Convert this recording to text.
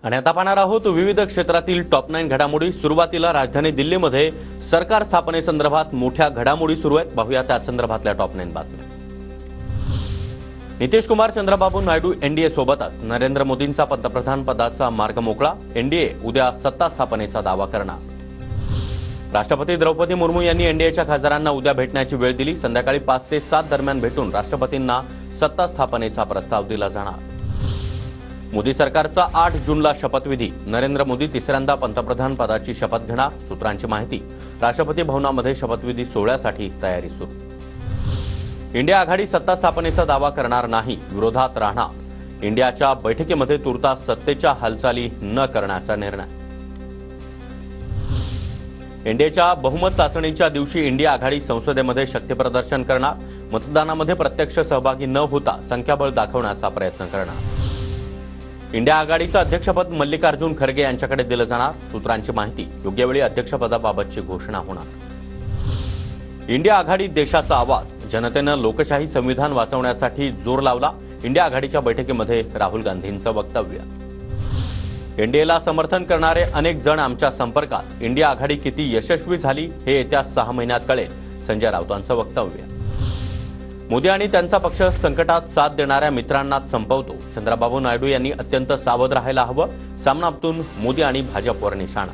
आणि आता पाहणार आहोत विविध क्षेत्रातील टॉप 9 घडामोडी। सुरुवातीला राजधानी दिल्लीमध्ये सरकार स्थापनेसंदर्भात मोठ्या घडामोडी सुरू आहेत। पाहूया त्या संदर्भातल्या टॉप 9 बातम्या। नितीश कुमार चंद्रबाबू नायडू एनडीए सोबतच नरेंद्र मोदींचा पंतप्रधान पदाचा मार्ग मोकळा। एनडीए उद्या सत्ता स्थापनेचा दावा करणार। राष्ट्रपती द्रौपदी मुर्मू यांनी एनडीएच्या खासदारांना उद्या भेटण्याची वेळ दिली। संध्याकाळी 5 ते 7 दरम्यान भेटून राष्ट्रपतींना सत्ता स्थापनेचा प्रस्ताव दिला जाणार। मोदी सरकारचा 8 जूनला शपथविधी। नरेंद्र मोदी तिसऱ्यांदा पंतप्रधान पदाची शपथ घेणार। सूत्रांची माहिती, राष्ट्रपती भवनामध्ये शपथविधी सोहळ्यासाठी तयारी सुरू। इंडिया आघाडी सत्ता स्थापनेचा दावा करणार नाही, विरोधात राहणार। इंडियाच्या बैठकीमध्ये तुर्तास सत्तेच्या हालचाली न करण्याचा निर्णय। एनडीएच्या बहुमत चाचणीच्या दिवशी इंडिया आघाडी संसदेमध्ये शक्तीप्रदर्शन करणार। मतदानामध्ये प्रत्यक्ष सहभागी न होता संख्याबळ दाखवण्याचा प्रयत्न करणार। इंडिया आघाडीचं अध्यक्षपद मल्लिकार्जुन खरगे यांच्याकडे दिलं जाणार। सूत्रांची माहिती, योग्य वेळी अध्यक्षपदाबाबतची घोषणा होणार। इंडिया आघाडी देशाचा आवाज। जनतेनं लोकशाही संविधान वाचवण्यासाठी जोर लावला। इंडिया आघाडीच्या बैठकीमध्ये राहुल गांधींचं वक्तव्य। एनडीएला समर्थन करणारे अनेक जण आमच्या संपर्कात। इंडिया आघाडी किती यशस्वी झाली हे येत्या 6 महिन्यात कळेल, संजय राऊतांचं वक्तव्य। मोदी आणि त्यांचा पक्ष संकटात साथ देणाऱ्या मित्रांनाच संपवतो। चंद्रबाबू नायडू यांनी अत्यंत सावध राहायला हवं। सामनातून मोदी आणि भाजपवर निशाणा।